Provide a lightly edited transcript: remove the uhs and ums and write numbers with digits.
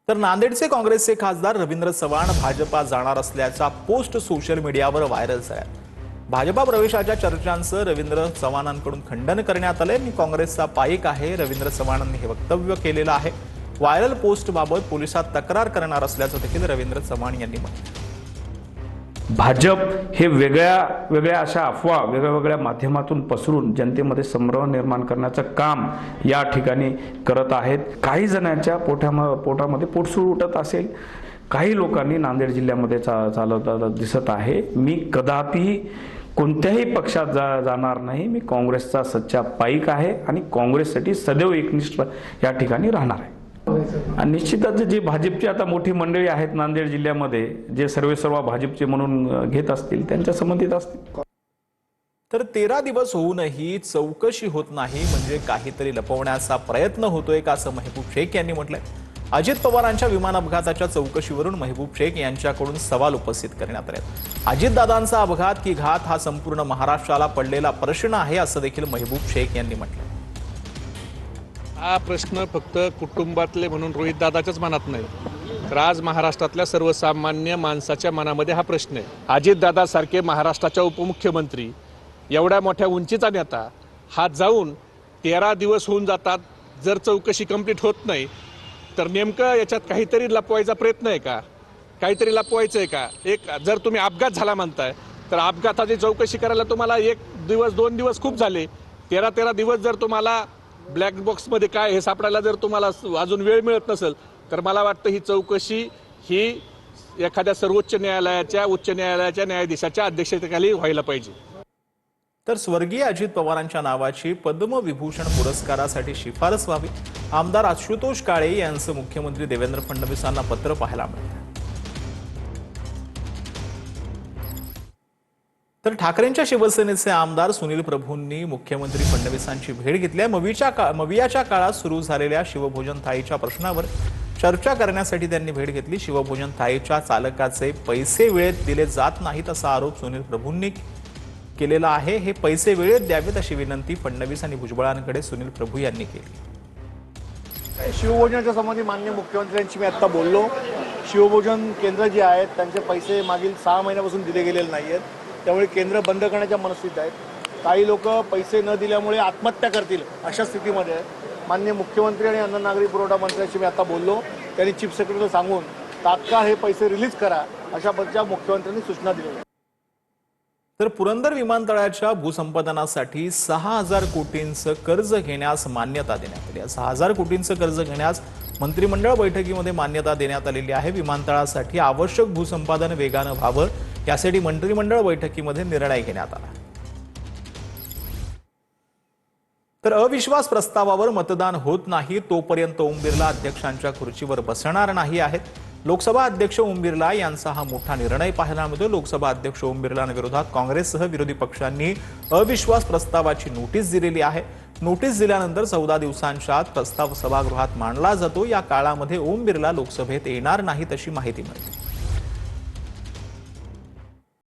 तर नांदेडचे काँग्रेसचे खासदार रवींद्र चव्हाण भाजपा जाणार असल्याचा पोस्ट सोशल मीडियावर व्हायरल झाला। भाजपा प्रवेशाच्या चर्चांचं रवींद्र चव्हाणांकडून खंडन करण्यात आले। मी काँग्रेसचा पाईक आहे, रवींद्र चव्हाणांनी हे वक्तव्य केलेलं आहे। व्हायरल पोस्टबाबत पोलिसात तक्रार करणार असल्याचं देखील रवींद्र चव्हाण यांनी म्हटलं। भाजप हे वेगळ्या अशा अफवा वेगळ्या माध्यमातून पसरून जनतेमध्ये संभ्रम निर्माण करण्याचं काम या ठिकाणी करत आहेत। काही जणांच्या पोटामध्ये पोटसूळ उठत असेल, काही लोकांनी नांदेड जिल्ह्यामध्ये चालवताना दिसत आहे। मी कदापि कोणत्याही पक्षात जाणार नाही। मी काँग्रेसचा सच्चा पाईक आहे आणि काँग्रेससाठी सदैव एकनिष्ठ या ठिकाणी राहणार आहे। आणि निश्चितच जे भाजपची आता मोठी मंडळी आहेत नांदेड जिल्ह्यामध्ये, जे सर्व भाजपचे म्हणून घेत असतील त्यांच्या संबंधित असतील। तर 13 दिवस होऊनही चौकशी होत नाही म्हणजे काहीतरी लपवण्याचा प्रयत्न होतोय का, असं महबूब शेख यांनी म्हटलंय। अजित पवारांच्या विमान अपघाताच्या चौकशीवरून महबूब शेख यांच्याकडून सवाल उपस्थित करण्यात आले। अजितदादांचा अपघात की घात हा संपूर्ण महाराष्ट्राला पडलेला प्रश्न आहे, असं देखील महबूब शेख यांनी म्हटलं। हा प्रश्न फक्त कुटुंबातले म्हणून रोहित दादाच्याच मनात नाही, तर आज महाराष्ट्रातल्या सर्वसामान्य माणसाच्या मनामध्ये हा प्रश्न आहे। अजितदादा सारखे महाराष्ट्राच्या उपमुख्यमंत्री, एवढ्या मोठ्या उंचीचा नेता, हा जाऊन 13 दिवस होऊन जातात, जर चौकशी कंप्लीट होत नाही तर नेमकं याच्यात काहीतरी लपवायचा प्रयत्न आहे का, काहीतरी लपवायचं आहे का? एक जर तुम्ही अपघात झाला म्हणताय तर अपघाताची चौकशी करायला तुम्हाला 1 दिवस 2 दिवस खूप झाले। 13 दिवस जर तुम्हाला ब्लॅक बॉक्समध्ये काय हे सापडायला जर तुम्हाला अजून वेळ मिळत नसेल तर मला वाटतं ही चौकशी ही एखाद्या सर्वोच्च न्यायालयाच्या उच्च न्यायालयाच्या न्यायाधीशाच्या अध्यक्षतेखाली व्हायला पाहिजे। तर स्वर्गीय अजित पवारांच्या नावाची पद्मविभूषण पुरस्कारासाठी शिफारस व्हावी, आमदार आशुतोष काळे यांचं मुख्यमंत्री देवेंद्र फडणवीसांना पत्र पाहायला मिळालं। तर ठाकरेंच्या शिवसेनेचे आमदार सुनील प्रभूंनी मुख्यमंत्री फडणवीसांची भेट घेतली। मवियाच्या काळात सुरू झालेल्या शिवभोजन थाळीच्या प्रश्नावर चर्चा करण्यासाठी त्यांनी भेट घेतली। शिवभोजन थाळीच्या चालकाचे पैसे वेळेत दिले जात नाहीत असा आरोप सुनील प्रभूंनी केलेला आहे। हे पैसे वेळेत द्यावेत अशी विनंती फडणवीस आणि भुजबळांकडे सुनील प्रभू यांनी केली। शिवभोजनाच्या संबंधी माननीय मुख्यमंत्र्यांशी मी आता बोललो। शिवभोजन केंद्र जे आहेत त्यांचे पैसे मागील 6 महिन्यापासून दिले गेलेले नाहीत, त्यामुळे केंद्र बंद करण्याच्या मनस्थितीत आहेत। काही लोक पैसे न दिल्यामुळे आत्महत्या करतील अशा स्थितीमध्ये आहेत। माननीय मुख्यमंत्री आणि अन्न नागरी पुरवठा मंत्र्यांशी मी आता बोललो, त्यांनी चीफ सेक्रेटरीला सांगून तात्काळ हे पैसे रिलीज करा अशा पद्धतीच्या मुख्यमंत्र्यांनी सूचना दिल्या। तर पुरंदर विमानतळाच्या भूसंपादनासाठी 6000 कोटींचं कर्ज घेण्यास मान्यता देण्यात आली आहे। 6000 कोटींचं कर्ज घेण्यास मंत्रिमंडळ बैठकीमध्ये मान्यता देण्यात आलेली आहे। विमानतळासाठी आवश्यक भूसंपादन वेगानं व्हावं यासाठी मंत्रिमंडळ बैठकीमध्ये निर्णय घेण्यात आला। तर अविश्वास प्रस्तावावर मतदान होत नाही तोपर्यंत ओम बिर्ला अध्यक्षांच्या खुर्चीवर बसणार नाही आहेत। लोकसभा अध्यक्ष ओम बिर्ला यांचा हा मोठा निर्णय पाहायला मिळतो। लोकसभा अध्यक्ष ओम बिर्लांविरोधात काँग्रेससह विरोधी पक्षांनी अविश्वास प्रस्तावाची नोटीस दिलेली आहे। नोटीस दिल्यानंतर 14 दिवसांच्या आत प्रस्ताव सभागृहात मांडला जातो। या काळामध्ये ओम बिर्ला लोकसभेत येणार नाहीत अशी माहिती मिळते।